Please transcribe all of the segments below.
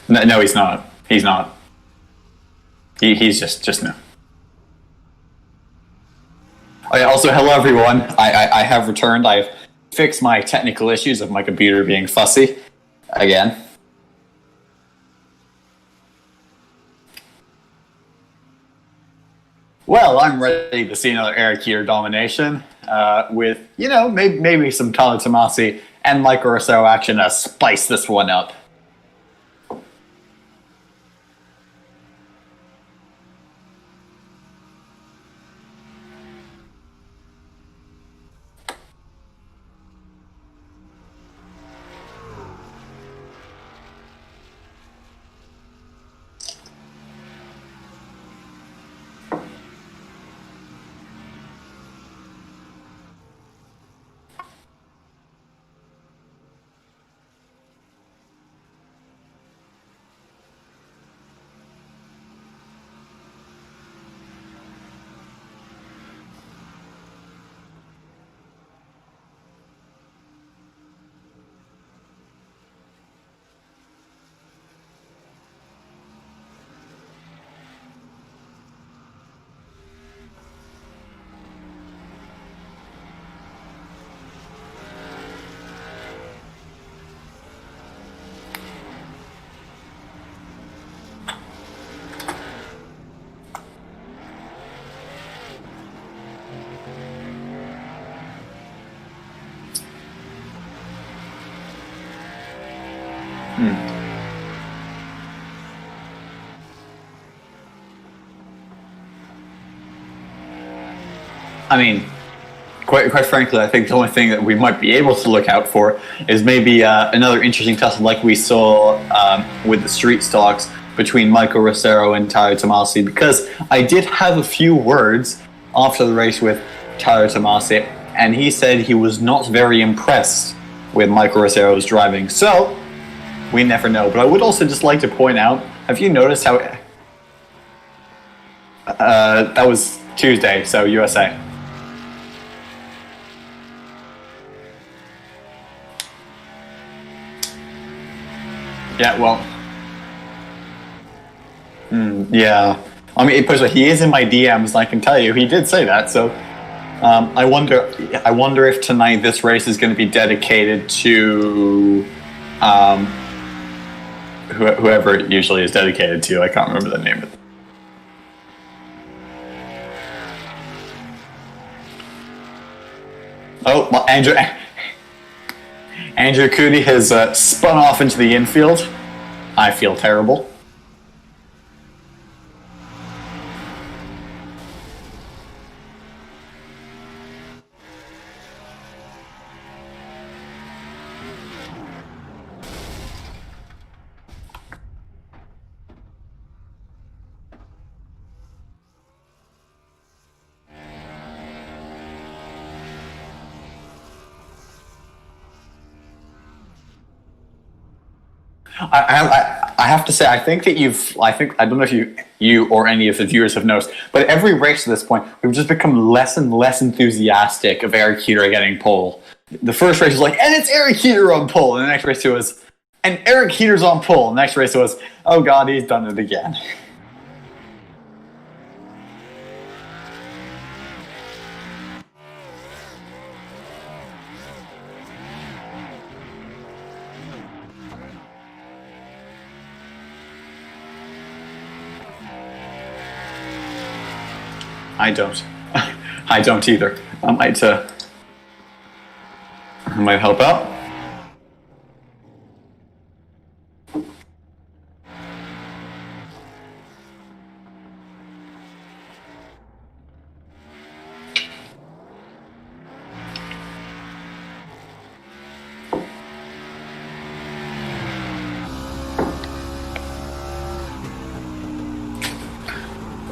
No, no, he's not. He's not. He's just no. Oh, yeah, also, hello everyone. I have returned. I've fixed my technical issues of my computer being fussy again. Well, I'm ready to see another Eric Heater domination with, maybe some Tyler Tomasi and Michael Rousseau action to spice this one up. I mean, quite frankly, I think the only thing that we might be able to look out for is maybe another interesting tussle like we saw with the street stocks between Michael Rossero and Tyler Tomasi, because I did have a few words after the race with Tyler Tomasi, and he said he was not very impressed with Michael Rossero's driving. So, we never know. But I would also just like to point out, have you noticed how... that was Tuesday, so USA. Yeah, well... yeah. I mean, he is in my DMs, and I can tell you, he did say that, so... I wonder if tonight this race is going to be dedicated to... whoever it usually is dedicated to. I can't remember the name of it. Oh, well, Andrew Cootie has spun off into the infield. I feel terrible. I have to say, I think that I don't know if you or any of the viewers have noticed, but every race at this point, we've just become less and less enthusiastic of Eric Heater getting pole. The first race was like, and it's Eric Heater on pole, and the next race it was, and Eric Heater's on pole, and the next race it was, oh god, he's done it again. I don't. I don't either. I might help out.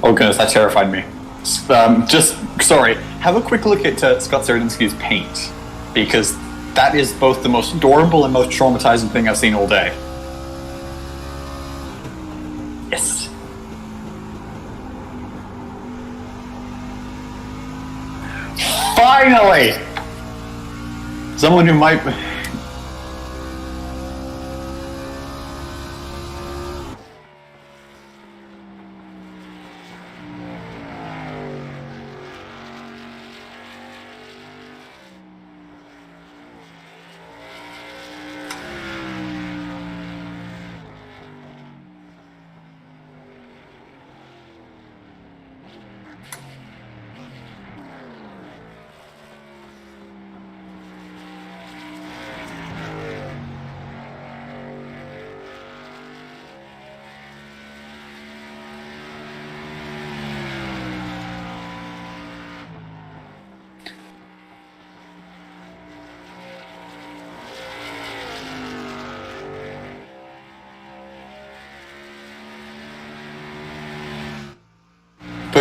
Oh goodness, that terrified me. Sorry, have a quick look at Scott Serdinsky's paint, because that is both the most adorable and most traumatizing thing I've seen all day. Yes. Finally! Someone who might...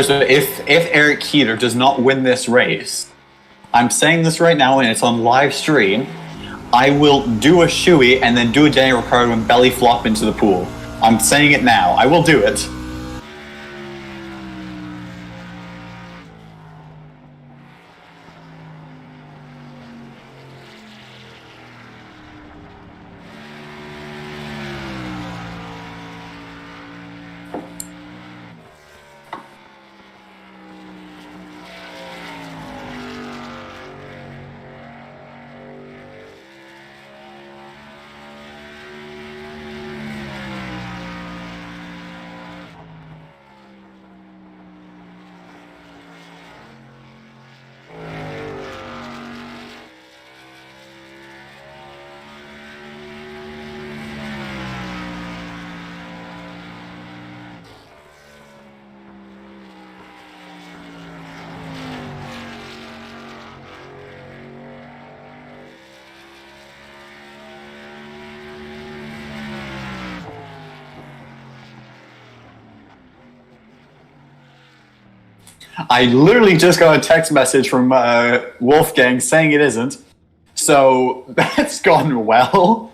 So if Eric Keeter does not win this race, I'm saying this right now and it's on live stream, I will do a shoey and then do a Daniel Ricciardo and belly flop into the pool. I'm saying it now. I will do it. I literally just got a text message from Wolfgang saying it isn't. So that's gone well.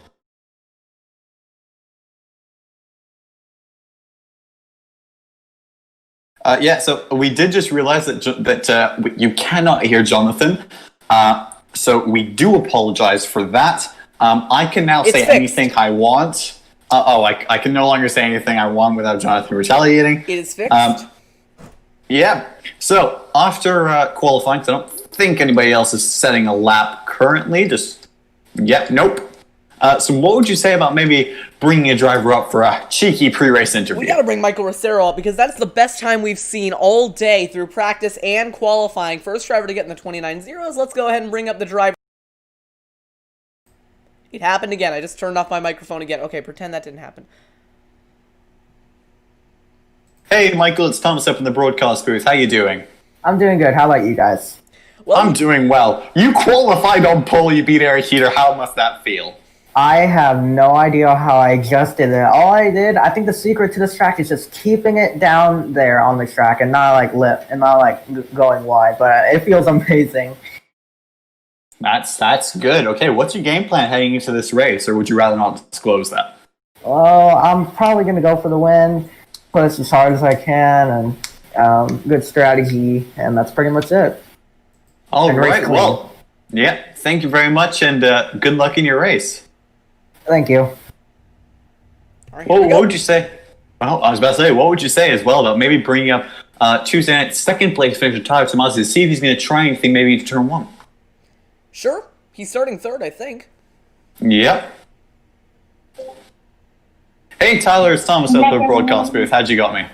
Yeah, so we did just realize that you cannot hear Jonathan. So we do apologize for that. I can now say anything I want. I can no longer say anything I want without Jonathan retaliating. It is fixed. Yeah. So after qualifying, 'cause I don't think anybody else is setting a lap currently. Nope. So what would you say about maybe bringing a driver up for a cheeky pre-race interview? We got to bring Michael Rosero up because that's the best time we've seen all day through practice and qualifying. First driver to get in the 29.0s. Let's go ahead and bring up the driver. It happened again. I just turned off my microphone again. Okay, pretend that didn't happen. Hey, Michael, it's Thomas up in the broadcast booth. How you doing? I'm doing good. How about you guys? Well, I'm doing well. You qualified on pole, you beat Eric Heater. How must that feel? I have no idea how I just did it. All I did, I think the secret to this track is just keeping it down there on the track and not going wide, but it feels amazing. That's good. Okay, what's your game plan heading into this race, or would you rather not disclose that? Well, I'm probably going to go for the win, push as hard as I can, and good strategy, and that's pretty much it. All right, well, yeah, thank you very much, and good luck in your race. Thank you. right, what would you say? Well, I was about to say, what would you say as well about maybe bringing up Tuesday night second place finisher Tyler Tomasi to see if he's going to try anything maybe into turn one? Sure. He's starting third, I think. Yep. Hey, Tyler, it's Thomas at the broadcast booth. How'd you got me?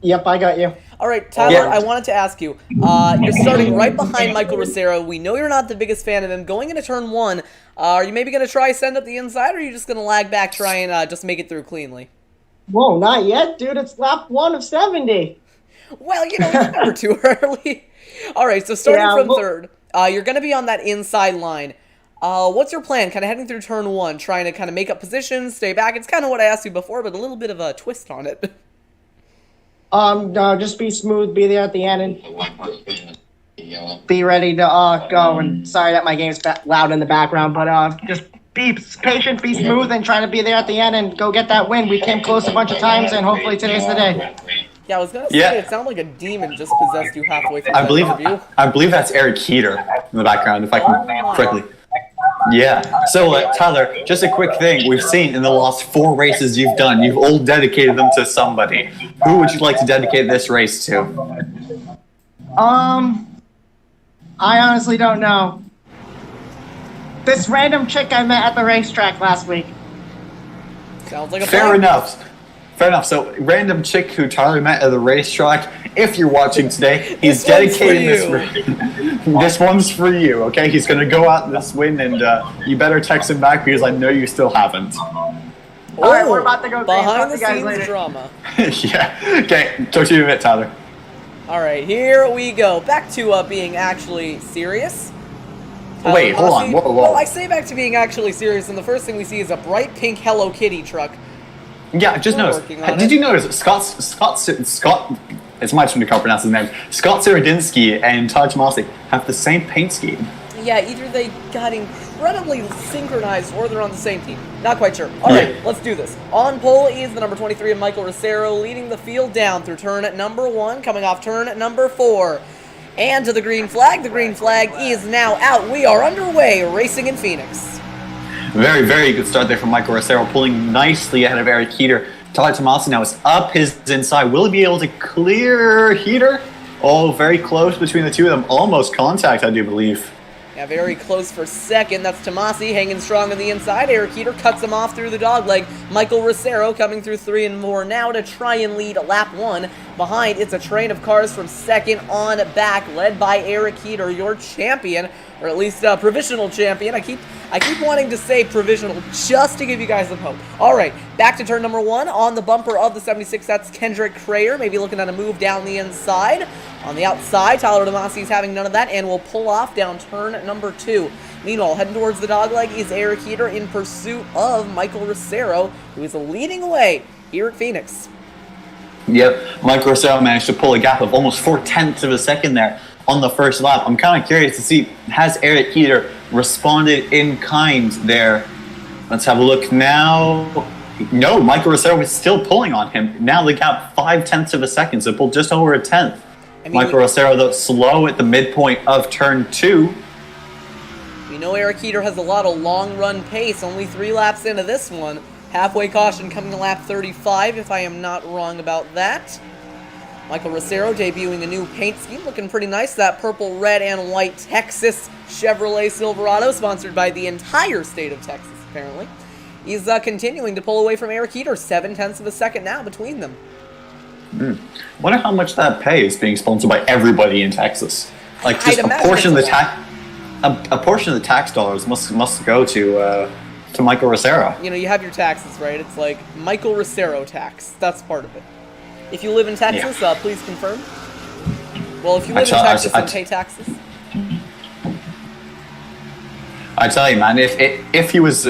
Yep, I got you. All right, Tyler, I wanted to ask you. You're starting right behind Michael Rosero. We know you're not the biggest fan of him. Going into turn one, are you maybe going to try send up the inside, or are you just going to lag back, try and just make it through cleanly? Whoa, not yet, dude. It's lap 1 of 70. Well, you know, it's never too early. All right, so starting from third, you're going to be on that inside line. What's your plan? Kind of heading through turn one, trying to kind of make up positions, stay back. It's kind of what I asked you before, but a little bit of a twist on it. Just be smooth, be there at the end, and be ready to go. And sorry that my game's loud in the background, but just be patient, be smooth, and try to be there at the end and go get that win. We came close a bunch of times, and hopefully today's the day. Yeah, I was gonna say it sounded like a demon just possessed you halfway through that interview. I believe that's Eric Heater in the background, if I can correctly. Yeah. So, Tyler, just a quick thing. We've seen in the last 4 races you've done, you've all dedicated them to somebody. Who would you like to dedicate this race to? I honestly don't know. This random chick I met at the racetrack last week. Sounds like a Fair enough. Fair enough. So, random chick who Tyler met at the racetrack, if you're watching today, he's dedicating this race. This one's for you, okay? He's going to go out this win, and you better text him back because I know you still haven't. All right, we're about to go behind the scenes drama. Yeah. Okay, talk to you in a bit, Tyler. All right, here we go. Back to being actually serious. Wait, hold on. Whoa. Well, I say back to being actually serious, and the first thing we see is a bright pink Hello Kitty truck. Yeah, just noticed. Did you notice Scott it's my turn to pronounce his name. Scott Seredinsky and Tyler Tomasi have the same paint scheme. Yeah, either they got incredibly synchronized or they're on the same team. Not quite sure. All right, let's do this. On pole is the number 23 of Michael Rosero, leading the field down through turn at number 1, coming off turn at number 4. And to the green flag. The green flag is now out. We are underway, racing in Phoenix. Very, very good start there from Michael Rosero, pulling nicely ahead of Eric Heater. Tyler Tomasi now is up his inside. Will he be able to clear Heater? Oh, very close between the two of them. Almost contact, I do believe. Yeah, very close for second. That's Tomasi hanging strong on the inside. Eric Heater cuts him off through the dogleg. Michael Rosero coming through 3 and more now to try and lead lap 1. Behind, it's a train of cars from second on back, led by Eric Heater, your champion, or at least provisional champion. I keep wanting to say provisional just to give you guys some hope. All right, back to turn number 1 on the bumper of the 76. That's Kendrick Crayer, maybe looking at a move down the inside. On the outside, Tyler Tomasi is having none of that and will pull off down turn number 2. Meanwhile, heading towards the dogleg is Eric Heater in pursuit of Michael Rosero, who is leading away here at Phoenix. Yep, Michael Rosero managed to pull a gap of almost 4/10 of a second there on the first lap. I'm kind of curious to see, has Eric Heater responded in kind there? Let's have a look now. No, Michael Rosero is still pulling on him. Now the gap 5/10 of a second, so pulled just over a tenth. Michael Rosero, though, slow at the midpoint of turn 2. We know Eric Heater has a lot of long-run pace, only 3 laps into this one. Halfway caution coming to lap 35, if I am not wrong about that. Michael Rosero debuting a new paint scheme, looking pretty nice. That purple, red, and white Texas Chevrolet Silverado, sponsored by the entire state of Texas, apparently. He's continuing to pull away from Eric Heater, 7/10 of a second now between them. Wonder how much that pay is being sponsored by everybody in Texas. Like, just a portion of the tax dollars must go to Michael Rosero. You know, you have your taxes, right? It's like Michael Rosero tax. That's part of it. If you live in Texas, please confirm. Well, if you live in Texas and pay taxes. I tell you, man, if he was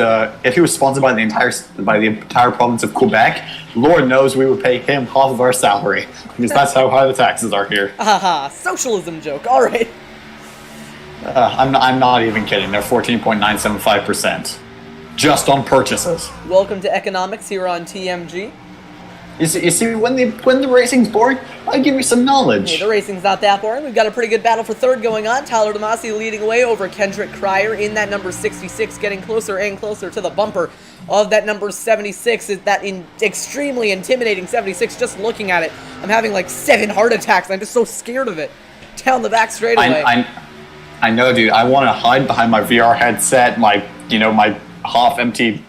sponsored by the entire province of Quebec, Lord knows we would pay him half of our salary, because that's how high the taxes are here. Haha, socialism joke. All right. I'm not even kidding. They're 14.975%, just on purchases. Welcome to economics here on TMG. You see, when the racing's boring, I give you some knowledge. Hey, the racing's not that boring. We've got a pretty good battle for third going on. Tyler Tomasi leading away over Kendrick Crayer in that number 66, getting closer and closer to the bumper of that number 76. Is that extremely intimidating 76? Just looking at it, I'm having like 7 heart attacks. I'm just so scared of it. Down the back straightaway. I know, dude. I want to hide behind my VR headset, my half-empty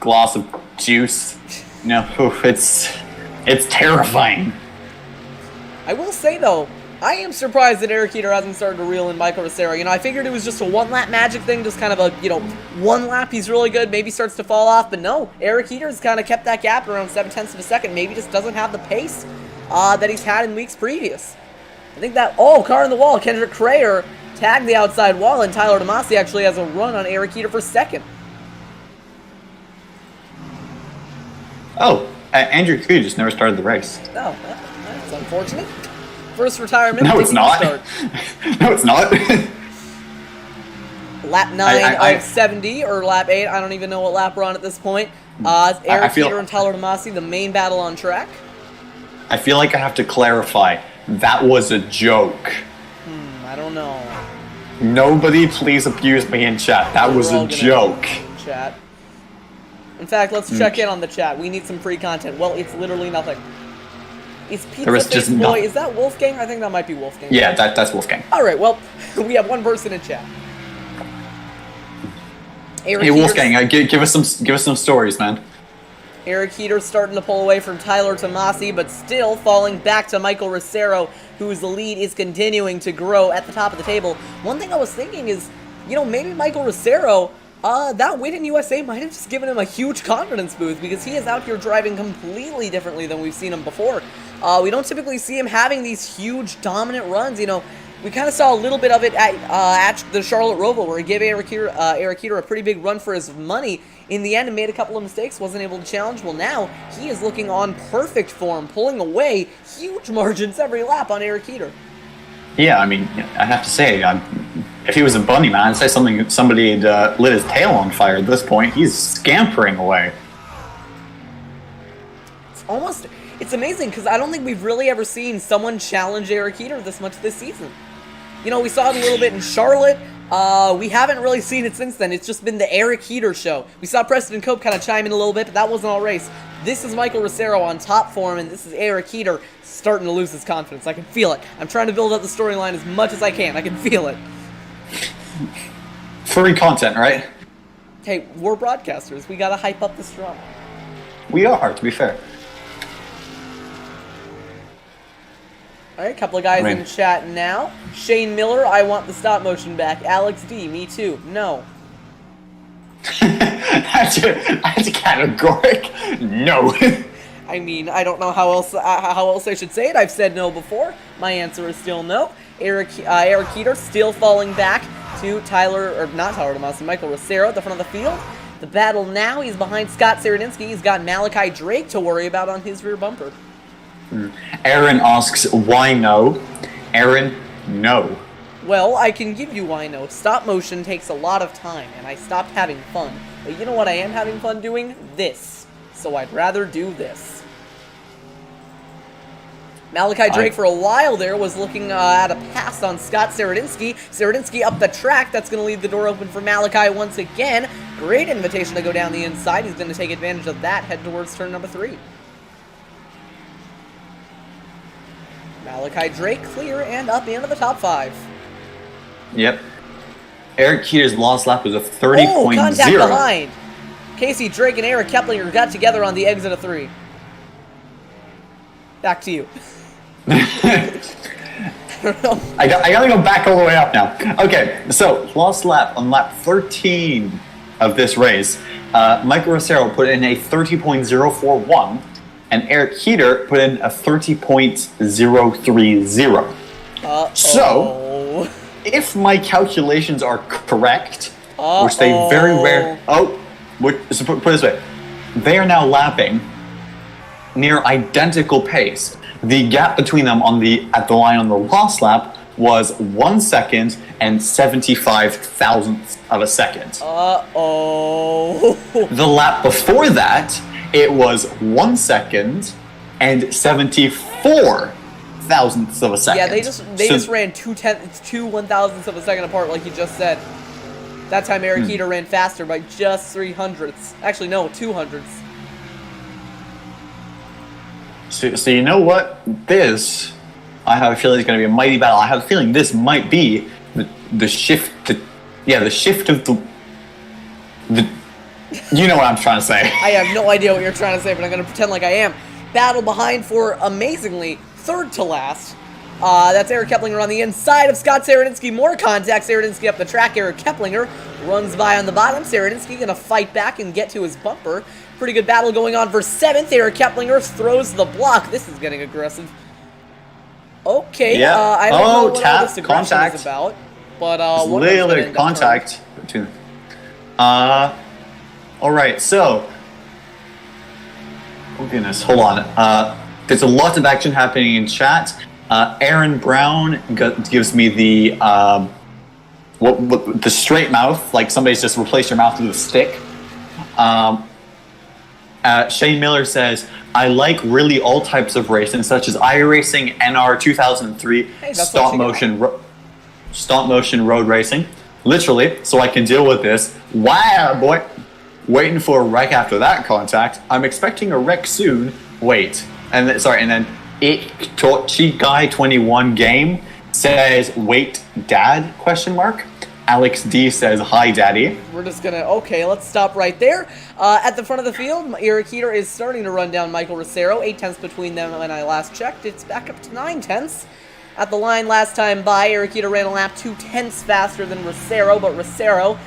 glass of juice. It's terrifying. I will say, though, I am surprised that Eric Heater hasn't started to reel in Michael Rosero. You know, I figured it was just a one-lap magic thing, just kind of a, one lap, he's really good, maybe starts to fall off, but no, Eric Heater's kind of kept that gap around 7/10 of a second, maybe just doesn't have the pace that he's had in weeks previous. I think that, car in the wall, Kendrick Crayer tagged the outside wall, and Tyler Tomasi actually has a run on Eric Heater for second. Andrew Coo just never started the race. Oh, that's unfortunate. First retirement. No, it's not. No, it's not. Lap 9 of 70, or lap 8. I don't even know what lap we're on at this point. Eric Heater and Tyler Tomasi, the main battle on track. I feel like I have to clarify. That was a joke. I don't know. Nobody please abuse me in chat. That was a joke. Chat. In fact, let's check in on the chat. We need some free content. Well, it's literally nothing. Is Pizza Face Boy, is that Wolfgang? I think that might be Wolfgang. Yeah, that's Wolfgang. Alright, well, we have one person in chat. Hey Wolfgang, give us some stories, man. Eric Heater starting to pull away from Tyler Tomasi, but still falling back to Michael Rosero, whose lead is continuing to grow at the top of the table. One thing I was thinking is, maybe Michael Rosero, that win in USA might have just given him a huge confidence boost, because he is out here driving completely differently than we've seen him before. We don't typically see him having these huge dominant runs. We kind of saw a little bit of it at the Charlotte Roval, where he gave Eric Heater a pretty big run for his money in the end and made a couple of mistakes, wasn't able to challenge. Well, now he is looking on perfect form, pulling away huge margins every lap on Eric Heater. Yeah, I mean, I have to say, if he was a bunny man, I'd say somebody had lit his tail on fire at this point. He's scampering away. It's amazing, because I don't think we've really ever seen someone challenge Eric Heater this much this season. You know, we saw it a little bit in Charlotte. We haven't really seen it since then. It's just been the Eric Heater show. We saw Preston Cope kind of chime in a little bit, but that wasn't all race. This is Michael Rosero on top form, and this is Eric Heater starting to lose his confidence. I can feel it. I'm trying to build up the storyline as much as I can. I can feel it. Free content, right? Hey, we're broadcasters. We gotta hype up this drama. We are, to be fair. Alright, a couple of guys in chat now. Shane Miller, I want the stop motion back. Alex D, me too. No. That's a categoric no. I mean, I don't know how else I should say it. I've said no before. My answer is still no. Eric Heater still falling back to Michael Rosero at the front of the field. The battle now, he's behind Scott Saradinsky. He's got Malachi Drake to worry about on his rear bumper. Aaron asks, why no? Aaron, no. Well, I can give you why no. Stop motion takes a lot of time, and I stopped having fun. But you know what I am having fun doing? This. So I'd rather do this. Malachi Drake for a while there was looking at a pass on Scott Saradinsky. Saradinsky up the track. That's going to leave the door open for Malachi once again. Great invitation to go down the inside. He's going to take advantage of that, head towards turn number 3. Malachi Drake clear and up into the top 5. Yep. Eric Heater's last lap was a 30.0. Oh, contact behind. Casey Drake and Eric Keplinger got together on the exit of 3. Back to you. I gotta go back all the way up now. Okay, so last lap, on lap 13 of this race, Michael Rosero put in a 30.041, and Eric Heater put in a 30.030. So, if my calculations are correct, which they very rare... put it this way. They are now lapping near identical pace. The gap between them at the line on the last lap was 1 second and 75 thousandths of a second. The lap before that, it was 1 second and 74 thousandths of a second. Yeah, they just ran 2 1,000ths of a second apart, like you just said. That time Eric Heater ran faster by just 300ths. Actually, no, 200ths. So you know what? This, I have a feeling, is going to be a mighty battle. I have a feeling this might be the shift. The shift of the. You know what I'm trying to say. I have no idea what you're trying to say, but I'm going to pretend like I am. Battle behind for, amazingly, third to last. That's Eric Keplinger on the inside of Scott Saradinsky. More contact. Saradinsky up the track. Eric Keplinger runs by on the bottom. Saradinsky going to fight back and get to his bumper. Pretty good battle going on for 7th. Eric Keplinger throws the block. This is getting aggressive. Okay. Yeah. I don't know what all this aggression is about. But literally contact. Alright, so. Oh goodness, hold on. There's a lot of action happening in chat. Aaron Brown gives me the the straight mouth, like somebody's just replaced your mouth with a stick. Shane Miller says, I like really all types of racing, such as iRacing, NR 2003, stop motion road racing. Literally, so I can deal with this. Wow, boy. Waiting for a wreck after that contact. I'm expecting a wreck soon. Wait. And then Tochi Guy 21 game says, wait, dad, question mark. Alex D says, hi, daddy. We're just gonna, okay, let's stop right there. At the front of the field, Eric Heater is starting to run down Michael Rosero. 8 tenths between them when I last checked. It's back up to 9 tenths. At the line last time by, Eric Heater ran a lap 2 tenths faster than Rosero, but Rosero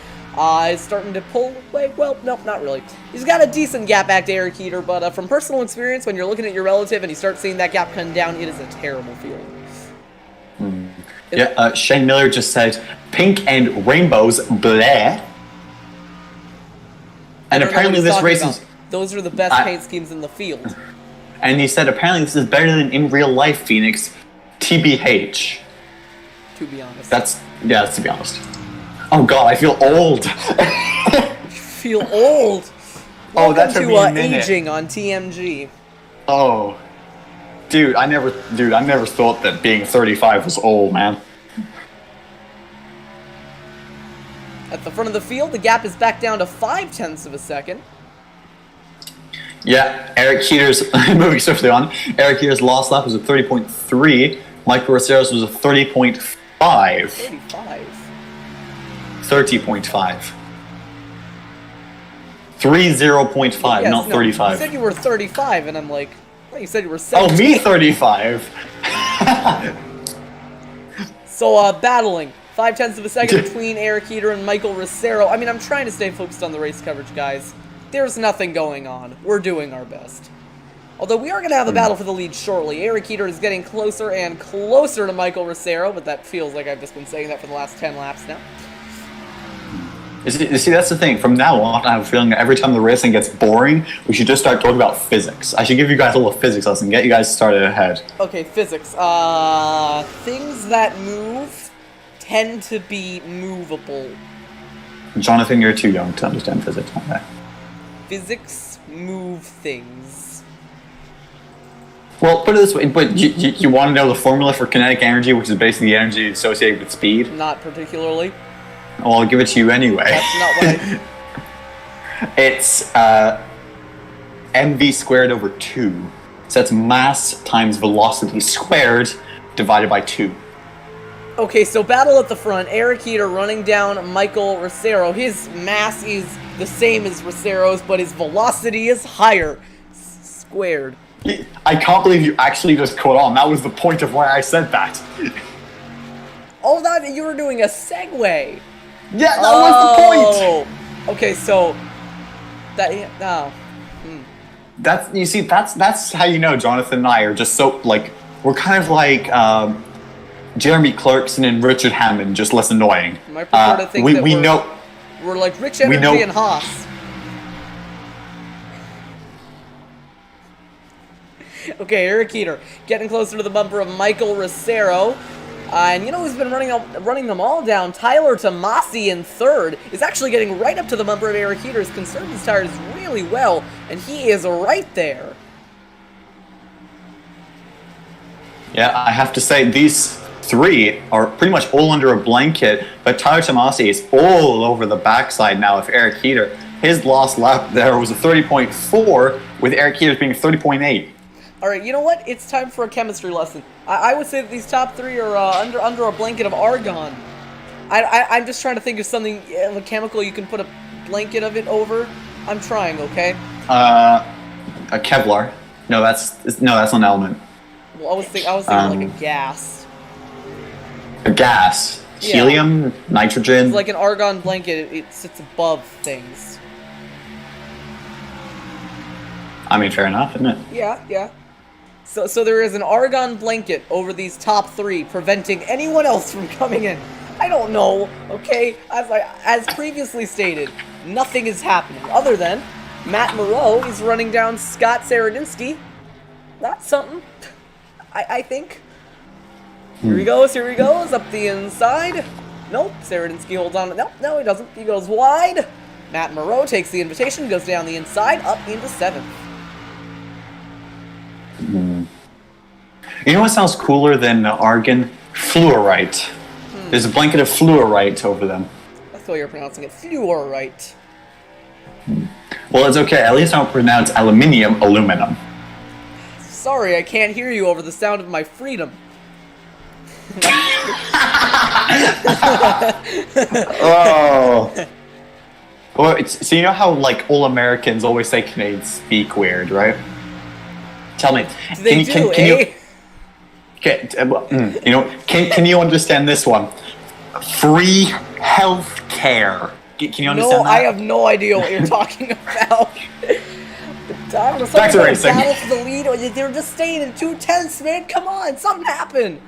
is starting to pull away. Well, nope, not really. He's got a decent gap back to Eric Heater, but from personal experience, when you're looking at your relative and you start seeing that gap come down, it is a terrible feeling. Yeah, Shane Miller just said, pink and rainbows, bleh. And apparently this race is... Those are the best paint schemes in the field. And he said, apparently this is better than in real life, Phoenix. TBH. To be honest. That's to be honest. Oh god, I feel old. Feel old? Oh, that took to me a minute. aging on TMG. Oh. Dude, I never thought that being 35 was old, man. At the front of the field, the gap is back down to 0.5 of a second. Yeah, Eric Heater's, moving swiftly on, Eric Heater's last lap was a 30.3, Michael Rocero's was a 30.5. 35? 30.5. 30.5, Yes, not no, 35. You said you were 35, and I'm like, well, you said you were 17. Oh, me 35? So, battling. 0.5 of a second between Eric Heater and Michael Rosero. I mean, I'm trying to stay focused on the race coverage, guys. There's nothing going on. We're doing our best. Although we are going to have a battle for the lead shortly. Eric Heater is getting closer and closer to Michael Rosero, but that feels like I've just been saying that for the last 10 laps now. You see, that's the thing. From now on, I have a feeling that every time the racing gets boring, we should just start talking about physics. I should give you guys a little physics lesson, get you guys started ahead. Okay, physics. Things that move tend to be movable. Jonathan, you're too young to understand physics. Okay. Physics move things. Well, put it this way, but you want to know the formula for kinetic energy, which is basically the energy associated with speed? Not particularly. Well, I'll give it to you anyway. That's not what I... It's mv squared over 2. So that's mass times velocity squared divided by 2. Okay, so battle at the front. Eric Heater running down Michael Rosero. His mass is the same as Rocero's, but his velocity is higher. Squared. I can't believe you actually just caught on. That was the point of why I said that. Oh, that you were doing a segue. Yeah, that was the point. Okay, so that That's how you know Jonathan and I are just so like we're kind of like Jeremy Clarkson and Richard Hammond, just less annoying. I prefer to think we that we're like Rich Energy and Haas. Okay, Eric Heater getting closer to the bumper of Michael Rosero. And you know who's been running them all down? Tyler Tomasi in third is actually getting right up to the bumper of Eric Heater. He's conserved his tires really well, and he is right there. Yeah, I have to say these three are pretty much all under a blanket, but Tyler Tomasi is all over the backside now of Eric Heater. His last lap there was a 30.4, with Eric Heater's being 30.8. Alright, you know what? It's time for a chemistry lesson. I would say that these top three are under a blanket of argon. I'm just trying to think of something, a chemical you can put a blanket of it over. I'm trying, okay? A Kevlar. No, that's not an element. Well, I was thinking like a gas. A gas. Yeah. Helium, nitrogen. It's like an argon blanket. It sits above things. I mean, fair enough, isn't it? Yeah. So there is an argon blanket over these top three, preventing anyone else from coming in. I don't know, okay? As previously stated, nothing is happening other than Matt Moreau is running down Scott Saradinsky. That's something, I think. Here he goes, up the inside. Nope, Saradinsky holds on. No, he doesn't. He goes wide. Matt Moreau takes the invitation, goes down the inside, up into 7th. You know what sounds cooler than argon? Fluorite. There's a blanket of fluorite over them. That's the way you're pronouncing it. Fluorite. Well, it's okay. At least I don't pronounce aluminum. Sorry, I can't hear you over the sound of my freedom. Oh. Well, so you know how like all Americans always say Canadians speak weird, right? Tell me. Can you understand this one? Free health care. Can you understand that? No, I have no idea what you're talking about. Back to racing. Battle for the lead, or they're just staying in 2/10, man. Come on, something happened.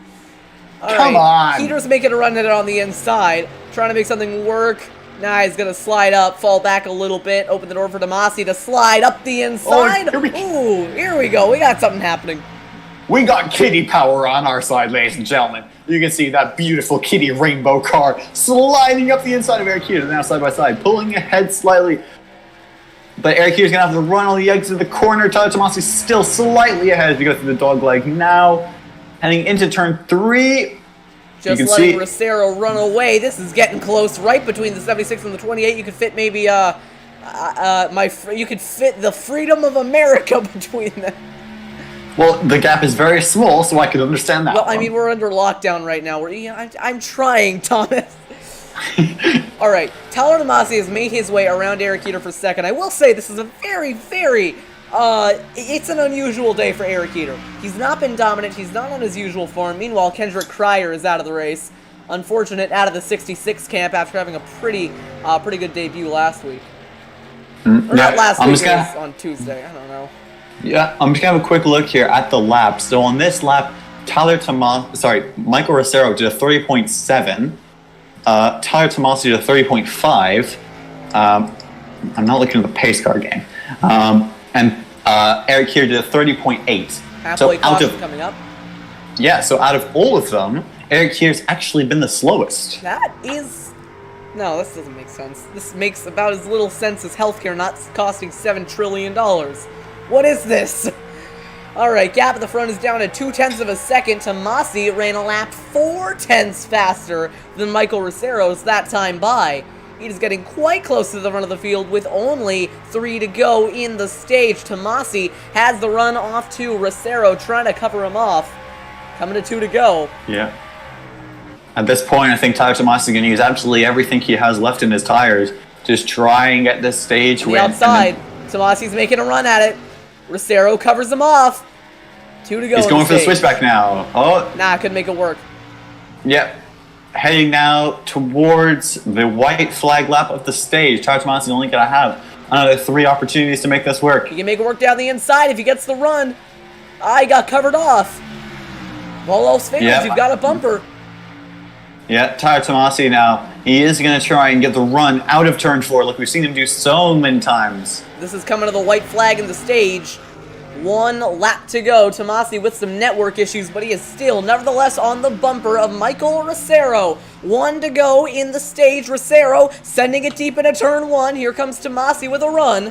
Come on. Keter's making a run at it on the inside, trying to make something work. Now he's going to slide up, fall back a little bit, open the door for Tomasi to slide up the inside. Here we go. We got something happening. We got kitty power on our side, ladies and gentlemen. You can see that beautiful kitty rainbow car sliding up the inside of Eric Keter, now side by side, pulling ahead slightly. But Eric Keter's going to have to run on the exit of the corner. Tyler Tomasi's still slightly ahead as we go through the dog leg now. Heading into turn 3. Just letting Rosero run away. This is getting close, right between the 76 and the 28. You could fit maybe you could fit the Freedom of America between them. Well, the gap is very small, so I could understand that. Well, I mean, we're under lockdown right now. I'm trying, Thomas. All right, Tyler Tomasi has made his way around Eric Keter for second. I will say this is a very, very, it's an unusual day for Eric Keter. He's not been dominant. He's not on his usual form. Meanwhile, Kendrick Cryer is out of the race. Unfortunate, out of the 66 camp after having a pretty good debut last week. Or not last week, it was on Tuesday. I don't know. Yeah, I'm just going to have a quick look here at the lap. So on this lap, Michael Rosero did a 30.7. Tyler Tomasi did a 30.5. I'm not looking at the pace car game. And Eric Keter did a 30.8. Halfway caution coming up. Yeah, so out of all of them, Eric Keter's actually been the slowest. That is... No, this doesn't make sense. This makes about as little sense as healthcare not costing $7 trillion. What is this? Alright, gap at the front is down to 0.2 of a second. Tomasi ran a lap 0.4 faster than Michael Rosero's that time by. He is getting quite close to the front of the field with only 3 to go in the stage. Tomasi has the run off to Rosero, trying to cover him off. Coming to 2 to go. Yeah. At this point, I think Tyler Tomasi is going to use absolutely everything he has left in his tires. Just try and get this stage win. Outside, Tomasi's making a run at it. Rosero covers him off. 2 to go. He's going for the switchback now. Oh. Nah, couldn't make it work. Yep. Heading now towards the white flag lap of the stage. Tyler Tomasi is only going to have another 3 opportunities to make this work. He can make it work down the inside if he gets the run. He got covered off. All else fails, you've got a bumper. Yeah, Tyler Tomasi now, he is going to try and get the run out of turn 4, like we've seen him do so many times. This is coming to the white flag in the stage. 1 lap to go. Tomasi with some network issues, but he is still, nevertheless, on the bumper of Michael Rosero. 1 to go in the stage. Rosero sending it deep into turn 1. Here comes Tomasi with a run.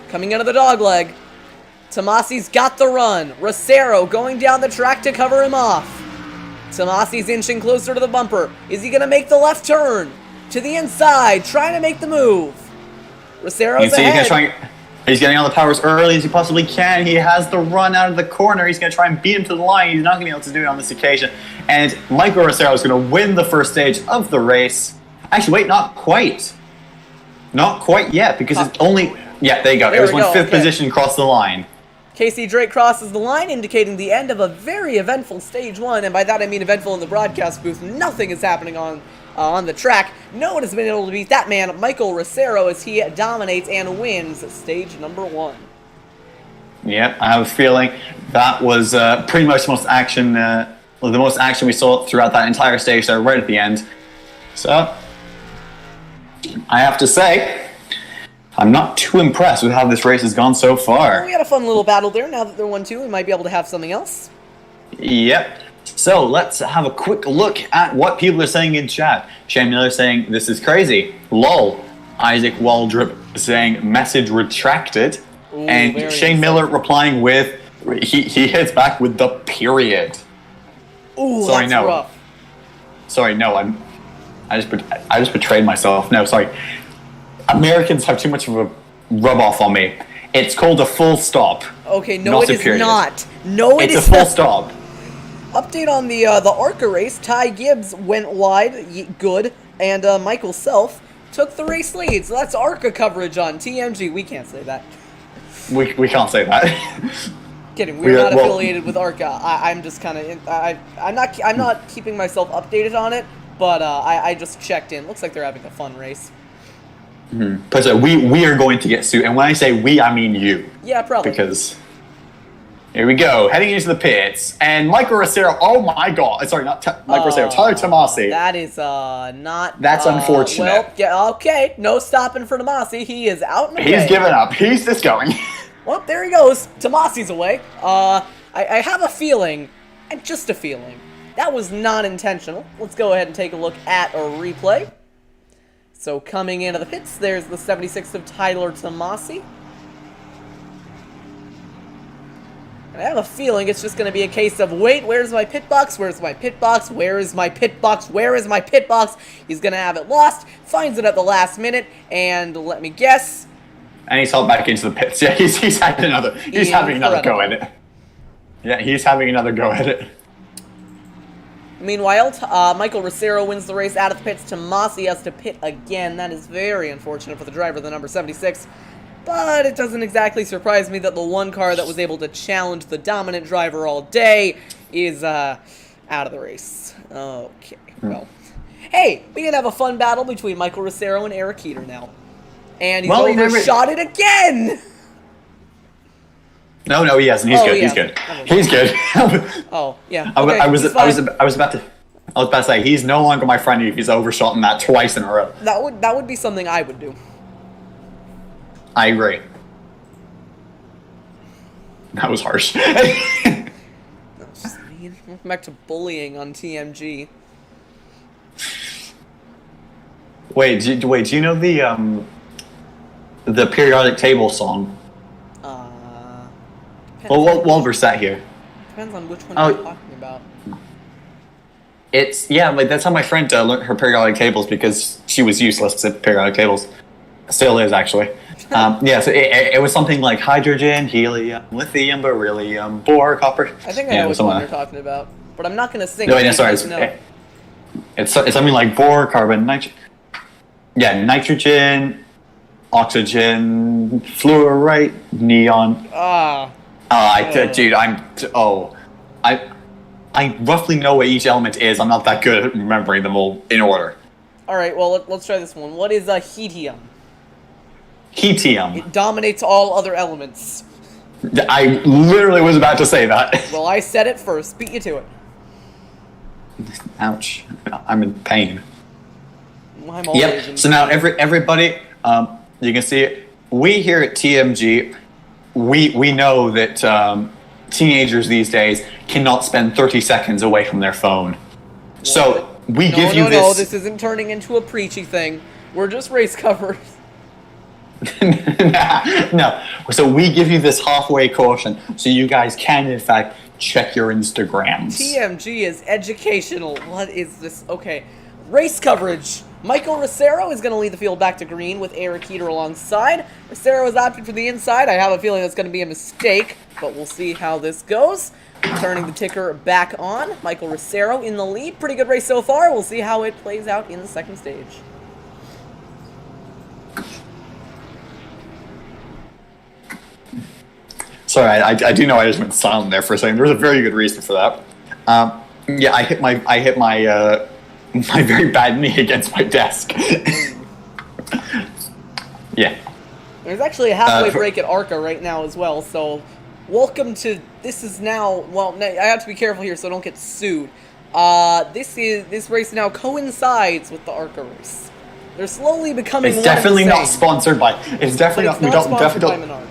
Coming into the dogleg. Tomasi's got the run. Rosero going down the track to cover him off. Tomasi's inching closer to the bumper. Is he going to make the left turn? To the inside, trying to make the move. Rosero's ahead. He's getting all the power as early as he possibly can. He has the run out of the corner. He's going to try and beat him to the line. He's not going to be able to do it on this occasion. And Michael Rosero is going to win the first stage of the race. Actually, wait, not quite. Not quite yet, because it's only... Yeah, there you go. It was when 5th position crossed the line. Casey Drake crosses the line, indicating the end of a very eventful stage 1, and by that I mean eventful in the broadcast booth. Nothing is happening on the track. No one has been able to beat that man, Michael Rosero, as he dominates and wins stage number 1. Yeah, I have a feeling that was pretty much the most action we saw throughout that entire stage there, right at the end. So, I have to say, I'm not too impressed with how this race has gone so far. Well, we had a fun little battle there. Now that they're 1-2, we might be able to have something else. Yep. So let's have a quick look at what people are saying in chat. Shane Miller saying, this is crazy. Lol. Isaac Waldrop saying, message retracted. Ooh, and Shane Miller replying with, he hits back with the period. Ooh, sorry, that's rough. Sorry, no, I just betrayed myself. No, sorry. Americans have too much of a rub-off on me. It's called a full stop. Okay, no, it is not. No, it is not. It's a full stop. Update on the ARCA race. Ty Gibbs went wide, good, and Michael Self took the race lead. So that's ARCA coverage on TMG. We can't say that. We can't say that. Kidding. We're not affiliated with ARCA. I'm just kind of. I'm not keeping myself updated on it, but I just checked in. Looks like they're having a fun race. Mm-hmm. But we are going to get sued, and when I say we, I mean you. Yeah, probably. Because Here we go, heading into the pits, and Michael Rosero. Oh my God! Sorry, not Michael Rosero. Tyler Tomasi. That is not. That's unfortunate. Well, yeah, okay. No stopping for Tomasi. He is out and away. He's given up. He's just going. Well, there he goes. Tomasi's away. I have a feeling, and just a feeling, that was not intentional. Let's go ahead and take a look at a replay. So coming into the pits, there's the 76 of Tyler Tomasi. And I have a feeling it's just going to be a case of, wait, where's my pit box? Where's my pit box? Where is my pit box? Where is my pit box? He's going to have it lost, finds it at the last minute, and let me guess. And he's hauled back into the pits. Yeah, he's having another go at it. Yeah, he's having another go at it. Meanwhile, Michael Rosero wins the race out of the pits. Tomasi has to pit again. That is very unfortunate for the driver, the number 76. But it doesn't exactly surprise me that the one car that was able to challenge the dominant driver all day is out of the race. Okay, well. Hey, we can have a fun battle between Michael Rosero and Eric Keeter now. And he's overshot it again! No, he hasn't. He's good. Yeah. He's good. Oh, yeah. Okay, I was about to say he's no longer my friend if he's overshot in that twice in a row. That would be something I would do. I agree. That was harsh. That was just mean. Welcome back to bullying on TMG. Wait, do you know the periodic table song? Well, while we're sat here. Depends on which one you're talking about. That's how my friend learned her periodic tables because she was useless at periodic tables. Still is, actually. So it was something like hydrogen, helium, lithium, beryllium, bore, copper. I think I know which one you're talking about, but I'm not going to sing it. No, sorry. It's something like bore, carbon, nitrogen, oxygen, fluorite, neon. I roughly know what each element is. I'm not that good at remembering them all in order. All right, well, let's try this one. What is a hetium? Hetium. It dominates all other elements. I literally was about to say that. Well, I said it first. Beat you to it. Ouch. I'm in pain. I'm always in So now everybody, you can see it. We here at TMG, we know that teenagers these days cannot spend 30 seconds away from their phone. What? So we give you this. No, this isn't turning into a preachy thing. We're just race covers. No. So we give you this halfway caution so you guys can, in fact, check your Instagrams. TMG is educational. What is this? Okay. Race coverage. Michael Rosero is going to lead the field back to green with Eric Keeter alongside. Rosero has opted for the inside. I have a feeling that's going to be a mistake, but we'll see how this goes. Turning the ticker back on. Michael Rosero in the lead. Pretty good race so far. We'll see how it plays out in the second stage. Sorry, I do know I just went silent there for a second. There's a very good reason for that. I hit my my very bad knee against my desk. Yeah. There's actually a halfway break at ARCA right now as well, so welcome to, this is now, well, I have to be careful here so I don't get sued. This race now coincides with the ARCA race. They're slowly becoming It's definitely not sponsored by, it's definitely not, we don't, definitely don't,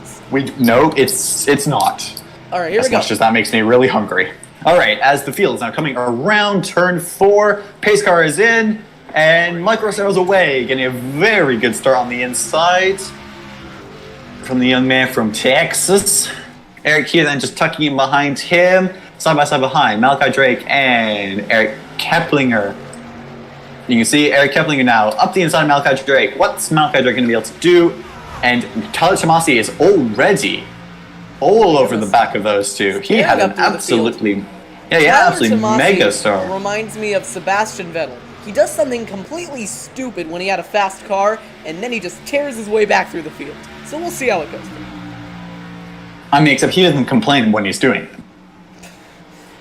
no, it's not. Alright, here we go. As much as that makes me really hungry. Alright, as the field is now coming around turn 4, pace car is in, and Michael Rosero's away, getting a very good start on the inside from the young man from Texas. Eric here then just tucking in behind him, side by side behind Malachi Drake and Eric Keplinger. You can see Eric Keplinger now up the inside of Malachi Drake. What's Malachi Drake going to be able to do? And Tyler Tomasi is already all over the back of those two. He had an absolutely, absolutely mega star. Reminds me of Sebastian Vettel. He does something completely stupid when he had a fast car, and then he just tears his way back through the field. So we'll see how it goes. I mean, except he doesn't complain when he's doing it.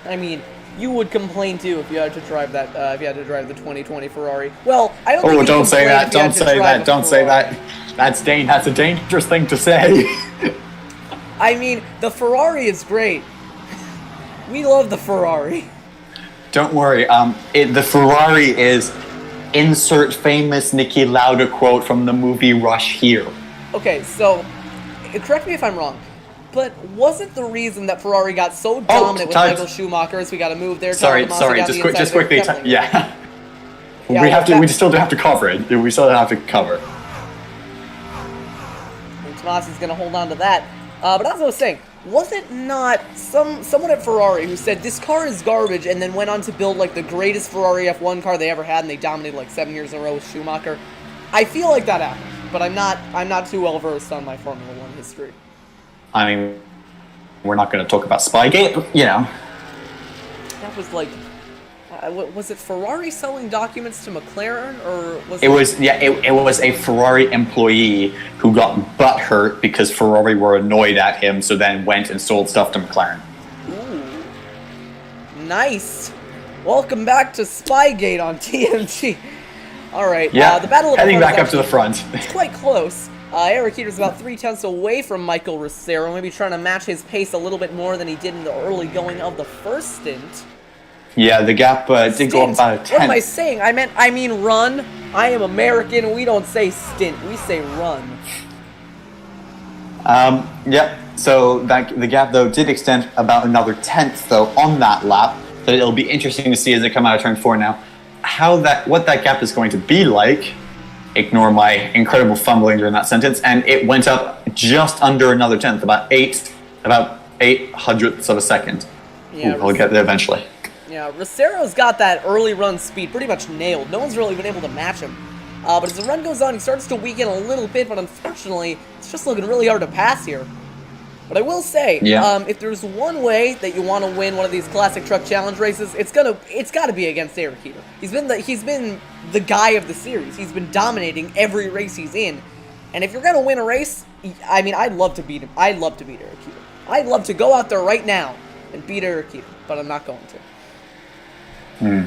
I mean, you would complain too if you had to drive that. If you had to drive the 2020 Ferrari. Well, I don't. Oh, don't say that! Don't say that! Don't say that! That's a dangerous thing to say. I mean, the Ferrari is great, We love the Ferrari. Don't worry. The Ferrari is insert famous Niki Lauda quote from the movie Rush here. Okay, so correct me if I'm wrong, but wasn't the reason that Ferrari got so dominant with Michael Schumacher as we got to move there? Sorry, just quickly. Yeah. We still have to cover it. We still have to cover. And Tomasi's going to hold on to that. But as I was saying, was it not someone at Ferrari who said this car is garbage and then went on to build like the greatest Ferrari F1 car they ever had and they dominated like 7 years in a row with Schumacher? I feel like that happened, but I'm not too well versed on my Formula 1 history. I mean, we're not going to talk about Spygate, but, That was like, was it Ferrari selling documents to McLaren, or was it was a Ferrari employee who got butthurt because Ferrari were annoyed at him, so then went and sold stuff to McLaren. Ooh. Nice. Welcome back to Spygate on TMG. All right. Yeah. The battle of heading back up to the front. It's quite close. Eric Heater's about 3/10 away from Michael Rosero, maybe trying to match his pace a little bit more than he did in the early going of the first stint. Yeah, the gap did go up about a 10th. What am I saying? I mean run. I am American. We don't say stint. We say run. Yep. So the gap though did extend about another 10th though on that lap. So it'll be interesting to see as they come out of turn 4 now what that gap is going to be like. Ignore my incredible fumbling during that sentence, and it went up just under another 10th, about 8 hundredths of a second. Yeah, we'll get there eventually. Yeah, Rosero's got that early run speed pretty much nailed. No one's really been able to match him. But as the run goes on, he starts to weaken a little bit, but unfortunately, it's just looking really hard to pass here. But I will say, if there's one way that you want to win one of these classic truck challenge races, it's got to be against Eric Heater. He's been the guy of the series. He's been dominating every race he's in. And if you're gonna win a race, I mean, I'd love to beat him. I'd love to beat Eric Heater. I'd love to go out there right now and beat Eric Heater, but I'm not going to.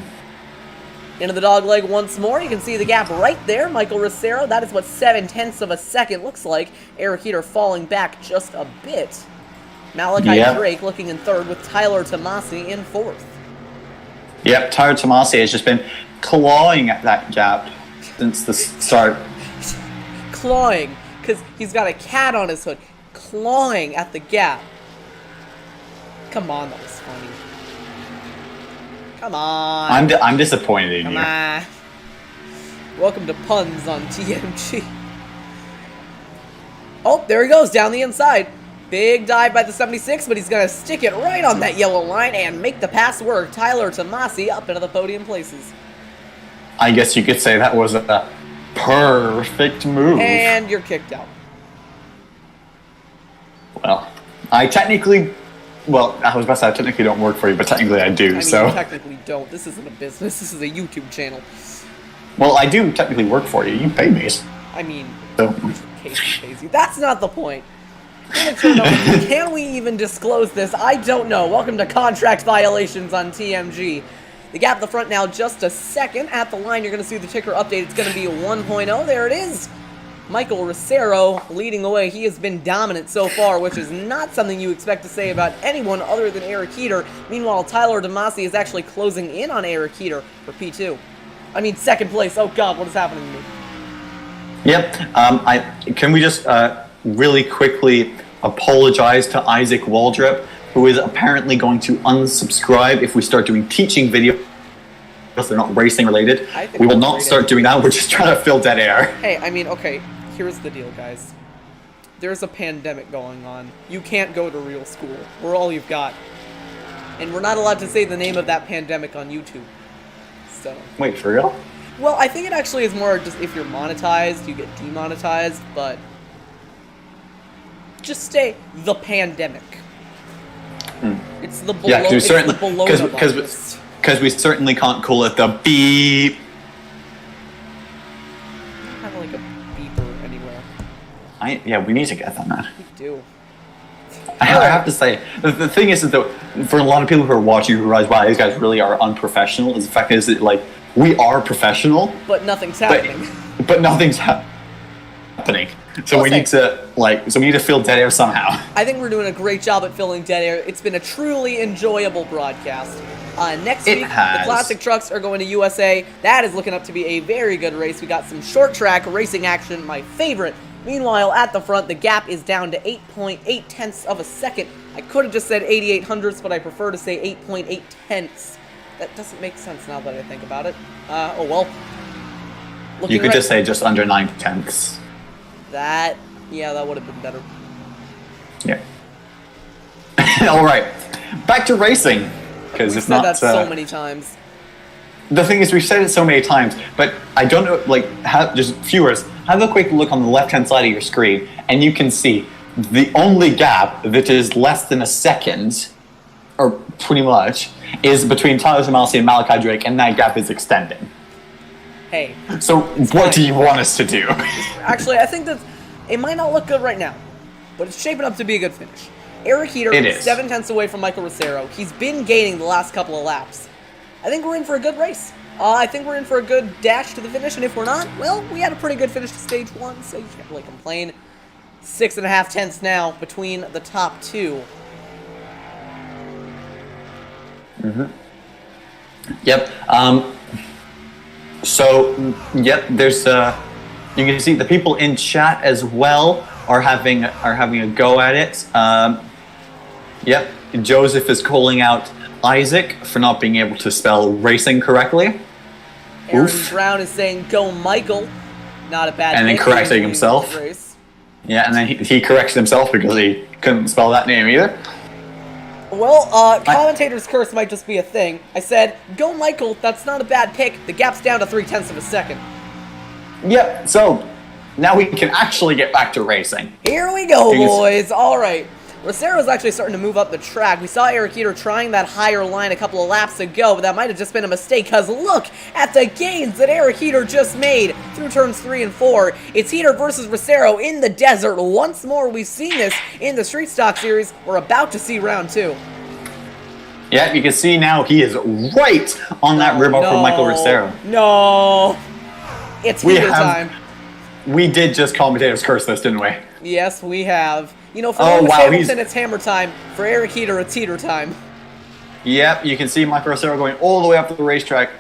Into the dog leg once more. You can see the gap right there. Michael Rosero, that is what 7/10 of a second looks like. Eric Heater falling back just a bit. Malachi Drake looking in third with Tyler Tomasi in fourth. Yep, Tyler Tomasi has just been clawing at that gap since the start. Clawing, because he's got a cat on his hood. Clawing at the gap. Come on, that was funny. Come on. I'm disappointed in you. Come on. Welcome to puns on TMG. Oh, there he goes, down the inside. Big dive by the 76, but he's going to stick it right on that yellow line and make the pass work. Tyler Tomasi up into the podium places. I guess you could say that was a perfect move. And you're kicked out. Well, I was about to say I technically don't work for you, but technically I do, I mean, so... you technically don't. This isn't a business. This is a YouTube channel. Well, I do technically work for you. You pay me. I mean, So... Casey pays you. That's not the point. Can we even disclose this? I don't know. Welcome to Contract Violations on TMG. The gap at the front now just a second. At the line, you're going to see the ticker update. It's going to be 1.0. There it is. Michael Rosero leading away. He has been dominant so far, which is not something you expect to say about anyone other than Eric Heater. Meanwhile, Tyler Tomasi is actually closing in on Eric Heater for P2. I mean, second place. Oh, God, what is happening to me? Yep. Can we just really quickly apologize to Isaac Waldrop, who is apparently going to unsubscribe if we start doing teaching videos. They're not racing related. We will not start doing that. We're just trying to fill dead air. Hey, I mean, okay, here's the deal, guys. There's a pandemic going on. You can't go to real school. We're all you've got. And we're not allowed to say the name of that pandemic on YouTube. So. Wait, for real? Well, I think it actually is more just if you're monetized, you get demonetized, but just say the pandemic. It's the below. Yeah, because because we certainly can't call it the beep. I have like a beeper anywhere. Yeah, we need to get that, man. We do. I have to say, the thing is that for a lot of people who are watching who realize, wow, these guys really are unprofessional, is the fact is that, like, we are professional. But nothing's happening. But nothing's happening. So we need to fill dead air somehow. I think we're doing a great job at filling dead air. It's been a truly enjoyable broadcast. Next week, the Classic Trucks are going to USA. That is looking up to be a very good race. We got some short track racing action, my favorite. Meanwhile, at the front, the gap is down to 8.8 tenths of a second. I could have just said 88 hundredths, but I prefer to say 8.8 tenths. That doesn't make sense now that I think about it. Oh well. You could just say just under 9 tenths. Yeah, that would have been better. Yeah. All right, back to racing. Because we've said that so many times. The thing is, we've said it so many times, but I don't know, just viewers, have a quick look on the left-hand side of your screen, and you can see the only gap that is less than a second, or pretty much, is between Tyler Tomasi and Malachi Drake, and that gap is extending. Hey. So what do you want us to do? Actually, I think that it might not look good right now, but it's shaping up to be a good finish. Eric Heater is 7 tenths away from Michael Rosero. He's been gaining the last couple of laps. I think we're in for a good race. I think we're in for a good dash to the finish, and if we're not, well, we had a pretty good finish to stage 1, so you can't really complain. 6.5 tenths now between the top two. Yep. There's you can see the people in chat as well are having a go at it. Yep. Joseph is calling out Isaac for not being able to spell racing correctly. Aaron Brown is saying go Michael. Not a bad name. And then correcting himself. Yeah, and then he corrects himself because he couldn't spell that name either. Well, commentator's curse might just be a thing. I said, go Michael, that's not a bad pick. The gap's down to 3 tenths of a second. Yep, so now we can actually get back to racing. Here we go, boys. All right. Rosero's actually starting to move up the track. We saw Eric Heater trying that higher line a couple of laps ago, but that might have just been a mistake, because look at the gains that Eric Heater just made through turns 3 and 4. It's Heater versus Rosero in the desert. Once more, we've seen this in the Street Stock Series. We're about to see round 2. Yeah, you can see now he is right on that rib off for Michael Rosero. No. It's Heater time. We did just commentator's curse this, didn't we? Yes, we have. You know, for Lewis Hamilton, it's hammer time. For Eric Heater, it's Heater time. Yep, you can see Michael Rosero going all the way up to the racetrack.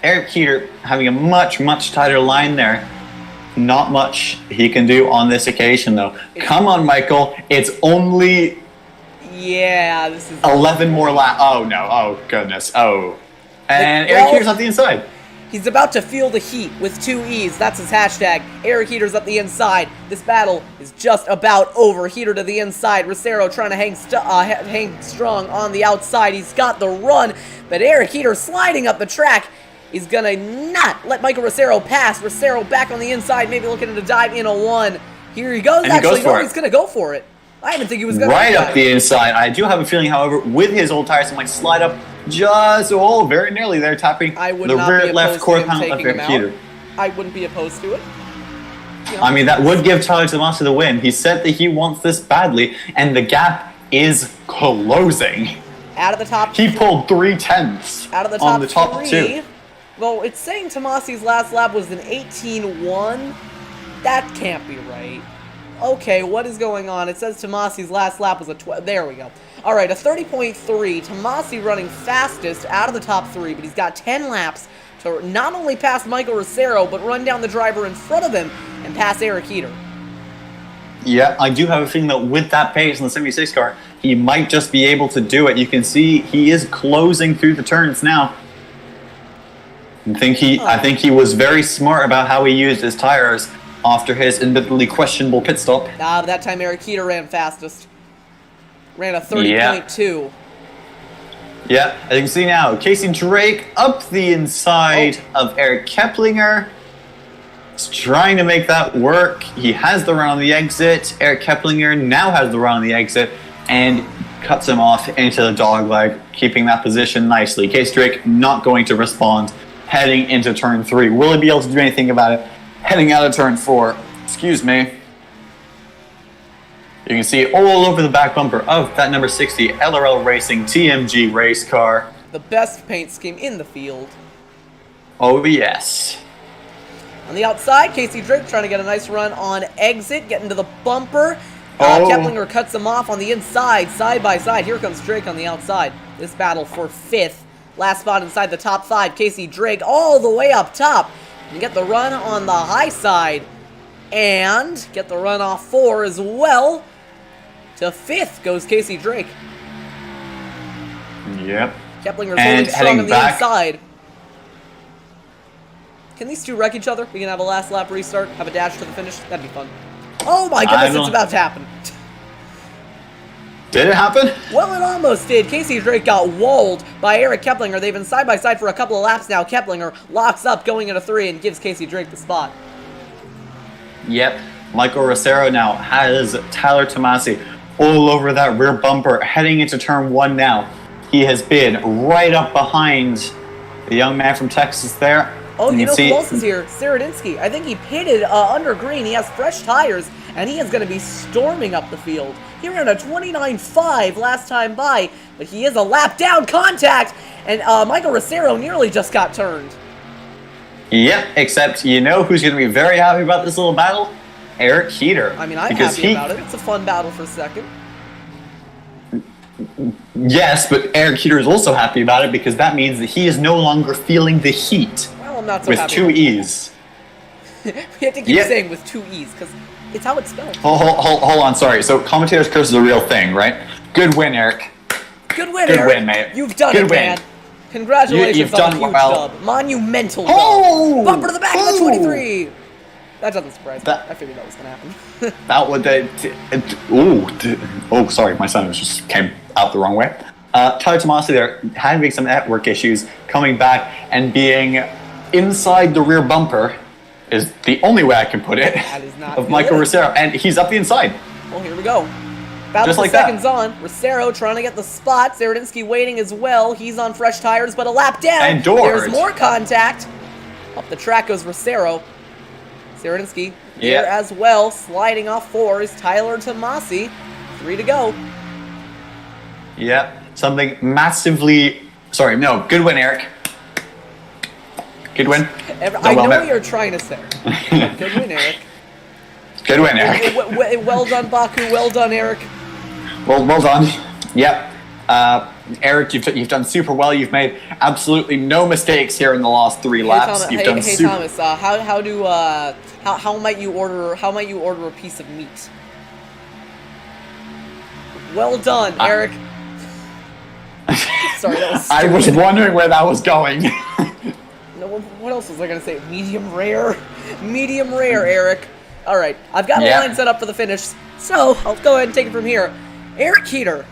Eric Heater having a much, much tighter line there. Not much he can do on this occasion, though. Come on, Michael. It's only... Yeah, this is... 11 more laps. Oh, no. Oh, goodness. Oh. And Eric Heater's on the inside. He's about to feel the heat with 2 E's. That's his hashtag. Eric Heater's up the inside. This battle is just about over. Heater to the inside. Rosero trying to hang strong on the outside. He's got the run, but Eric Heater sliding up the track. He's going to not let Michael Rosero pass. Rosero back on the inside, maybe looking to dive in a 1. Here he goes. And Actually, he's going to go for it. I didn't think he was going to right up the inside. I do have a feeling, however, with his old tires, he might slide up just very nearly there, tapping the rear left quarter panel of Eric Heater. I wouldn't be opposed to it. You know, I mean, that would give Tyler Tomasi the win. He said that he wants this badly, and the gap is closing. Out of the top, he pulled 3 tenths out of the top, on the top 2. Well, it's saying Tomasi's last lap was an 18.1. That can't be right. Okay, what is going on? It says Tomasi's last lap was a 12. There we go. All right, a 30.3. Tomasi running fastest out of the top 3, but he's got 10 laps to not only pass Michael Rosero, but run down the driver in front of him and pass Eric Heater. Yeah, I do have a feeling that with that pace in the 76 car, he might just be able to do it. You can see he is closing through the turns now. I think he was very smart about how he used his tires after his admittedly questionable pit stop. But that time Eric Heater ran fastest. Ran a 30.2. Yeah, as you can see now, Casey Drake up the inside of Eric Keplinger. He's trying to make that work. He has the run on the exit. Eric Keplinger now has the run on the exit and cuts him off into the dogleg, keeping that position nicely. Casey Drake not going to respond heading into turn 3. Will he be able to do anything about it heading out of turn 4? Excuse me. You can see all over the back bumper of that number 60 LRL Racing TMG race car. The best paint scheme in the field. Oh, yes. On the outside, Casey Drake trying to get a nice run on exit, getting to the bumper. Oh. Keplinger cuts him off on the inside, side by side. Here comes Drake on the outside. This battle for 5th. Last spot inside the top 5. Casey Drake all the way up top. And get the run on the high side. And get the run off 4 as well. To 5th goes Casey Drake. Yep. Keplinger's holding strong heading on the back. inside. Can these two wreck each other? We can have a last lap restart, have a dash to the finish. That'd be fun. Oh my goodness, it's about to happen. Did it happen? Well, it almost did. Casey Drake got walled by Eric Keplinger. They've been side by side for a couple of laps now. Keplinger locks up going into 3 and gives Casey Drake the spot. Yep. Michael Rosero now has Tyler Tomasi all over that rear bumper heading into turn 1 now. He has been right up behind the young man from Texas there. Oh, And you know see, who else is here? Saradinsky. I think he pitted under green. He has fresh tires, and he is going to be storming up the field. He ran a 29.5 last time by, but he is a lap down contact, and Michael Rosero nearly just got turned. Yep, except you know who's going to be very happy about this little battle? Eric Heater. I mean, I'm happy about it. It's a fun battle for second. Yes, but Eric Heater is also happy about it because that means that he is no longer feeling the heat. Well, I'm not so with happy. 2 E's. We have to keep saying with 2 E's, because it's how it's spelled. Hold on, sorry. So commentators curse is a real thing, right? Good win, Eric. Good win, Good Eric. win, mate. You've done Good it, win. man. Congratulations You've on done a huge well. dub. Monumental Oh! dub. Bumper to the back of the Oh! 23. That doesn't surprise me. That- I figured that was going to happen. That would sorry, my son just came out the wrong way. Tyler Tomasi there having some network issues, coming back and being inside the rear bumper is the only way I can put it. That is not of Michael good. Rosero, and he's up the inside. Well, here we go. Battle Just for like that. seconds on. Rosero trying to get the spot. Saradinsky waiting as well. He's on fresh tires, but a lap down. And Dord. There's more contact. Up the track goes Rosero. Saradinsky here as well. Sliding off 4 is Tyler Tomasi. 3 to go. Yeah, something massively. Sorry, no. Good win, Eric. Good win. I know what you're trying to say. Good win, Eric. Good win, Eric. Well done, Baku. Well done, Eric. Well done. Yep. Eric, you've done super well. You've made absolutely no mistakes here in the last 3 laps. Hey, You've Thomas, done super. Thomas, how might you order a piece of meat? Well done, Eric. Sorry, that was I was wondering where that was going. No, what else was I gonna say? Medium rare? Medium rare, Eric. Alright, I've got a line set up for the finish, so I'll go ahead and take it from here. Eric Heater,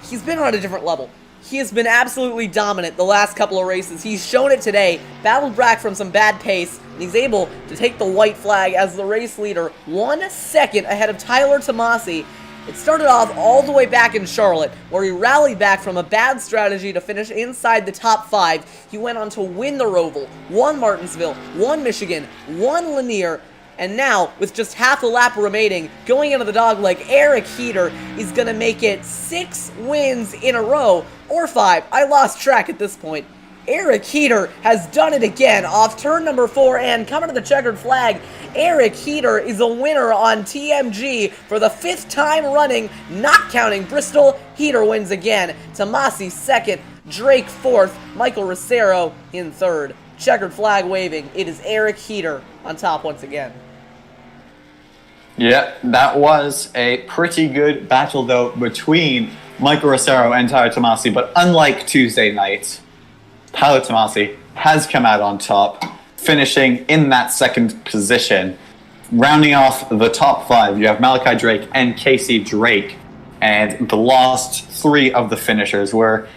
he's been on a different level. He has been absolutely dominant the last couple of races. He's shown it today, battled back from some bad pace, and he's able to take the white flag as the race leader 1 second ahead of Tyler Tomasi. It started off all the way back in Charlotte, where he rallied back from a bad strategy to finish inside the top 5. He went on to win the Roval, won Martinsville, won Michigan, won Lanier, and now, with just half a lap remaining, going into the dogleg, Eric Heater is going to make it 6 wins in a row, or 5. I lost track at this point. Eric Heater has done it again off turn number 4, and coming to the checkered flag, Eric Heater is a winner on TMG for the 5th time running, not counting Bristol. Heater wins again. Tomasi 2nd, Drake 4th, Michael Rosero in 3rd. Checkered flag waving. It is Eric Heater on top once again. Yeah, that was a pretty good battle, though, between Michael Rosero and Tyler Tomasi, but unlike Tuesday night, Tyler Tomasi has come out on top, finishing in that 2nd position. Rounding off the top 5, you have Malachi Drake and Casey Drake. And the last 3 of the finishers were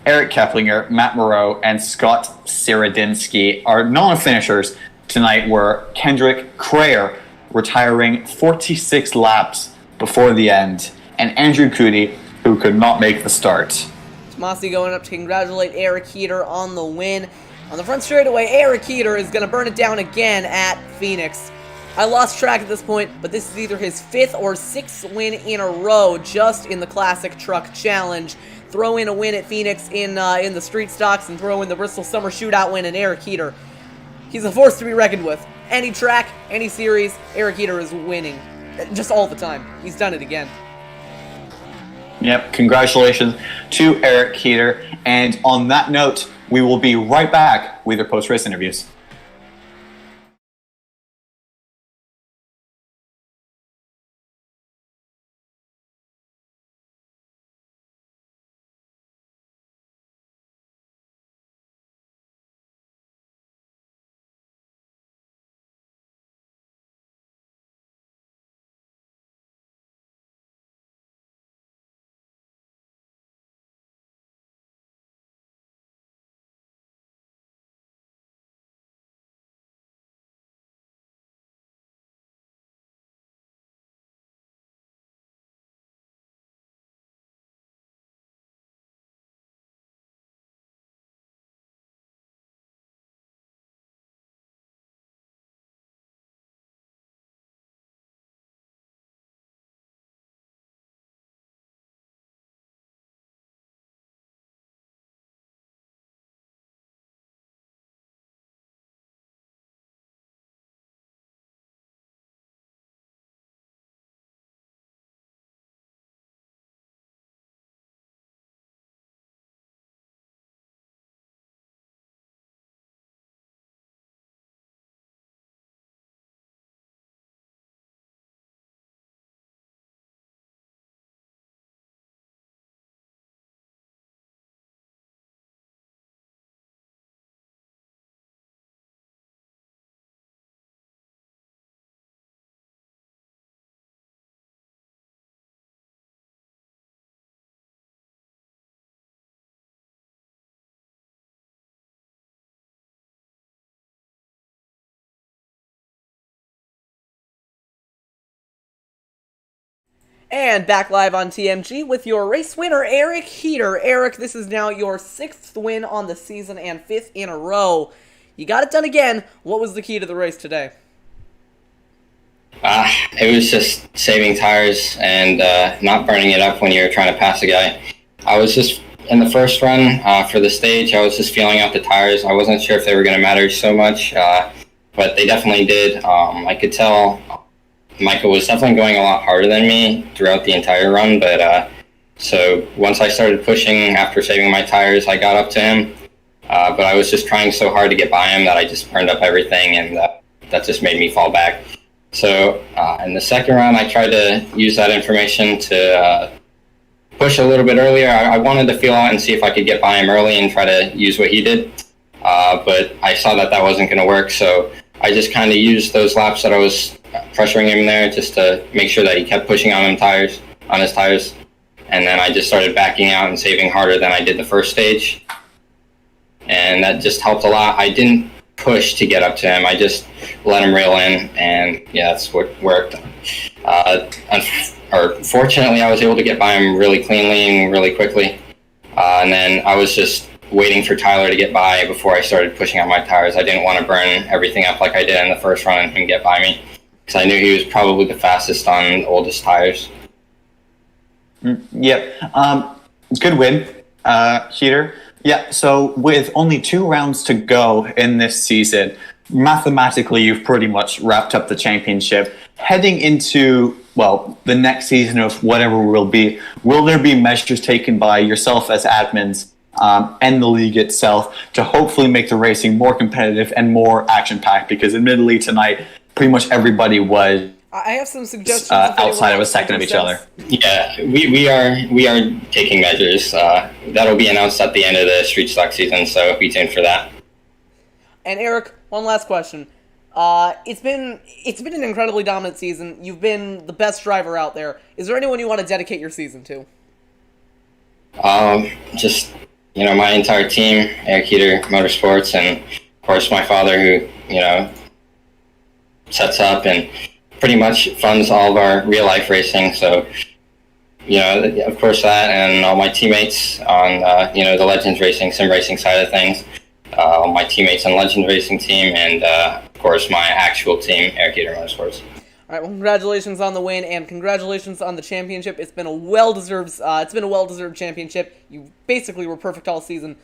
Eric Keplinger, Matt Moreau, and Scott Saradinsky. Our non-finishers tonight were Kendrick Crayer, retiring 46 laps before the end, and Andrew Cooney, who could not make the start. Tomasi going up to congratulate Eric Heater on the win. On the front straightaway, Eric Heater is going to burn it down again at Phoenix. I lost track at this point, but this is either his 5th or 6th win in a row just in the Classic Truck Challenge. Throw in a win at Phoenix in the Street Stocks and throw in the Bristol Summer Shootout win and Eric Heater. He's a force to be reckoned with. Any track, any series, Eric Heater is winning. Just all the time. He's done it again. Yep, congratulations to Eric Heater. And on that note, we will be right back with your post-race interviews. And back live on TMG with your race winner, Eric Heater. Eric, this is now your 6th win on the season and 5th in a row. You got it done again. What was the key to the race today? It was just saving tires and not burning it up when you're trying to pass a guy. I was just, in the first run for the stage, I was just feeling out the tires. I wasn't sure if they were going to matter so much, but they definitely did. I could tell Michael was definitely going a lot harder than me throughout the entire run, but so once I started pushing after saving my tires, I got up to him, but I was just trying so hard to get by him that I just burned up everything, and that just made me fall back. So in the second round, I tried to use that information to push a little bit earlier. I wanted to feel out and see if I could get by him early and try to use what he did, but I saw that wasn't going to work, so I just kind of used those laps that I was pressuring him there just to make sure that he kept pushing on his tires, and then I just started backing out and saving harder than I did the first stage, and that just helped a lot. I didn't push to get up to him. I just let him reel in, and yeah, that's what worked. Fortunately, I was able to get by him really cleanly and really quickly, and then I was just waiting for Tyler to get by before I started pushing on my tires. I didn't want to burn everything up like I did in the first run and him get by me, because I knew he was probably the fastest on the oldest tires. Yep. Good win, Heater. Yeah, so with only 2 rounds to go in this season, mathematically you've pretty much wrapped up the championship. Heading into, well, the next season of whatever will there be measures taken by yourself as admins and the league itself to hopefully make the racing more competitive and more action-packed? Because admittedly tonight, pretty much everybody was I have some suggestions outside of a second of each other. Yeah, we are taking measures. That'll be announced at the end of the Street Stock season, so be tuned for that. And Eric, one last question. It's been an incredibly dominant season. You've been the best driver out there. Is there anyone you want to dedicate your season to? Just my entire team, Eric Heater Motorsports, and of course my father, who sets up and pretty much funds all of our real life racing. So, of course that, and all my teammates on, the Legends Racing, sim racing side of things, all my teammates on Legends Racing team, and of course my actual team, Eric Heater Motorsports. All right, well, congratulations on the win, and congratulations on the championship. It's been a well-deserved championship. You basically were perfect all season.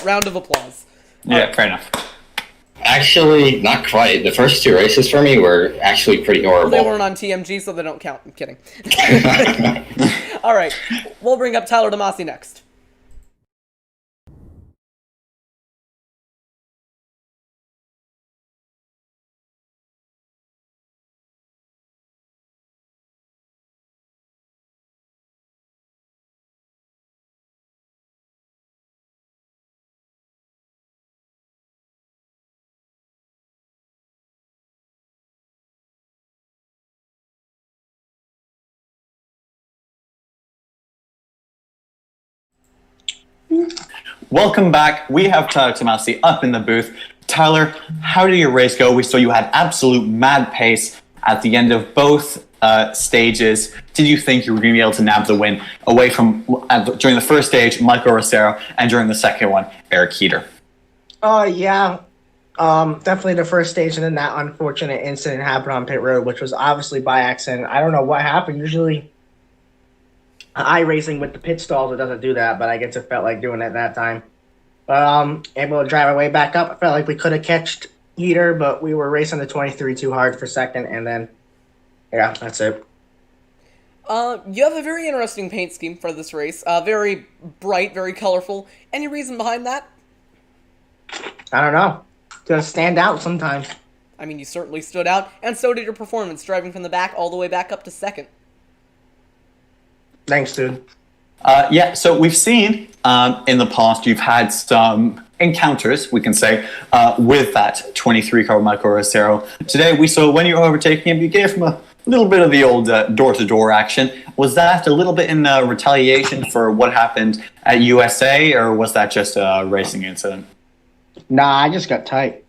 Round of applause. Yeah, fair enough. Actually, not quite. The first 2 races for me were actually pretty horrible. They weren't on TMG, so they don't count. I'm kidding. All right, we'll bring up Tyler Tomasi next. Welcome back. We have Tyler Tomasi up in the booth. Tyler, how did your race go? We saw you had absolute mad pace at the end of both stages. Did you think you were going to be able to nab the win away from, during the first stage, Michael Rosero, and during the second one, Eric Heater? Yeah. Definitely the first stage, and then that unfortunate incident happened on pit road, which was obviously by accident. I don't know what happened. Usually, iRacing with the pit stalls, it doesn't do that, but I guess it felt like doing it that time. But able to drive our way back up. I felt like we could have catched Heater, but we were racing the 23 too hard for second, and then, yeah, that's it. You have a very interesting paint scheme for this race. Very bright, very colorful. Any reason behind that? I don't know. Just stand out sometimes. I mean, you certainly stood out, and so did your performance, driving from the back all the way back up to second. Thanks, dude. Yeah, so we've seen in the past you've had some encounters, we can say, with that 23 car Michael Rosero. Today we saw when you were overtaking him, you gave him a little bit of the old door-to-door action. Was that a little bit in retaliation for what happened at USA, or was that just a racing incident? Nah, I just got tight.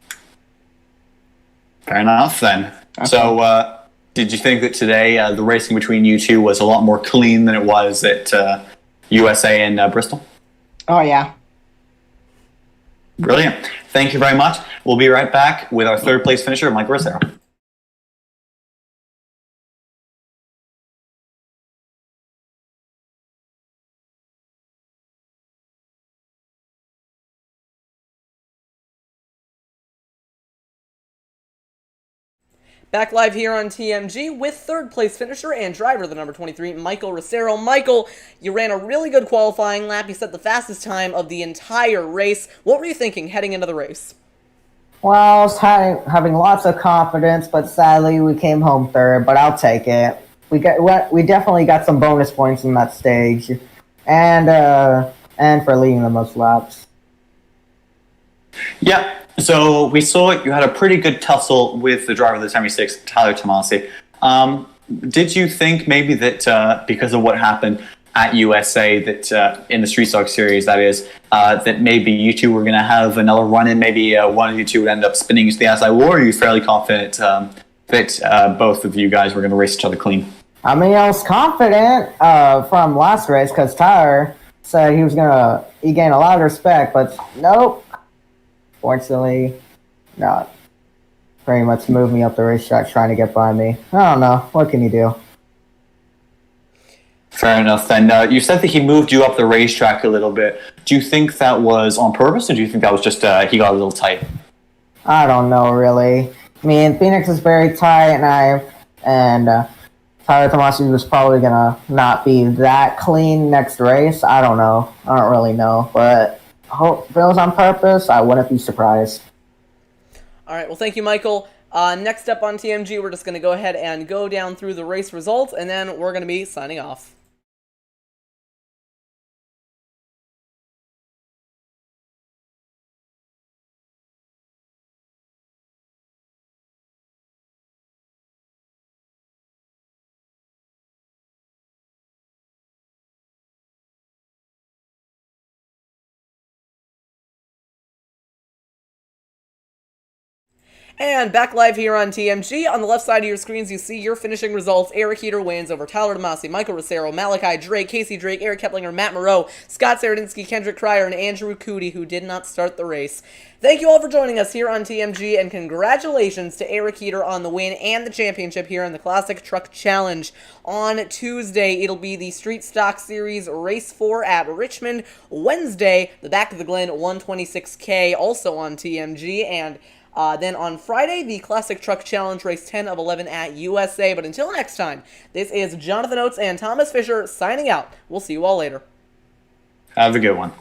Fair enough, then. Okay. So, did you think that today the racing between you two was a lot more clean than it was at USA and Bristol? Oh, yeah. Brilliant. Thank you very much. We'll be right back with our third place finisher, Mike Rosero. Back live here on TMG with third place finisher and driver, the number 23, Michael Rosero. Michael, you ran a really good qualifying lap. You set the fastest time of the entire race. What were you thinking heading into the race? Well, I was having lots of confidence, but sadly we came home third, but I'll take it. We definitely got some bonus points in that stage, and for leading the most laps. Yeah. So we saw you had a pretty good tussle with the driver of the 76, Tyler Tomasi. Did you think maybe that because of what happened at USA, that in the Street Stock Series, that is, that maybe you two were going to have another run in, maybe one of you two would end up spinning into the outside wall, or are you fairly confident that both of you guys were going to race each other clean? I mean, I was confident from last race because Tyler said he gained a lot of respect, but nope. Fortunately, not. Pretty much moved me up the racetrack trying to get by me. I don't know. What can you do? Fair enough, then. You said that he moved you up the racetrack a little bit. Do you think that was on purpose, or do you think that was just he got a little tight? I don't know, really. I mean, Phoenix is very tight, and Tyler Tomasi was probably going to not be that clean next race. I don't know. I don't really know, but if it was on purpose, I wouldn't be surprised. All right, well, thank you, Michael. Next up on TMG, we're just going to go ahead and go down through the race results, and then we're going to be signing off. And back live here on TMG. On the left side of your screens, you see your finishing results. Eric Heater wins over Tyler Tomasi, Michael Rosero, Malachi Drake, Casey Drake, Eric Keplinger, Matt Moreau, Scott Saradinsky, Kendrick Cryer, and Andrew Cootie, who did not start the race. Thank you all for joining us here on TMG, and congratulations to Eric Heater on the win and the championship here in the Classic Truck Challenge. On Tuesday, it'll be the Street Stock Series Race 4 at Richmond. Wednesday, the Back of the Glen 126K, also on TMG, and Then on Friday, the Classic Truck Challenge Race 10 of 11 at USA. But until next time, this is Jonathan Oates and Thomas Fisher signing out. We'll see you all later. Have a good one.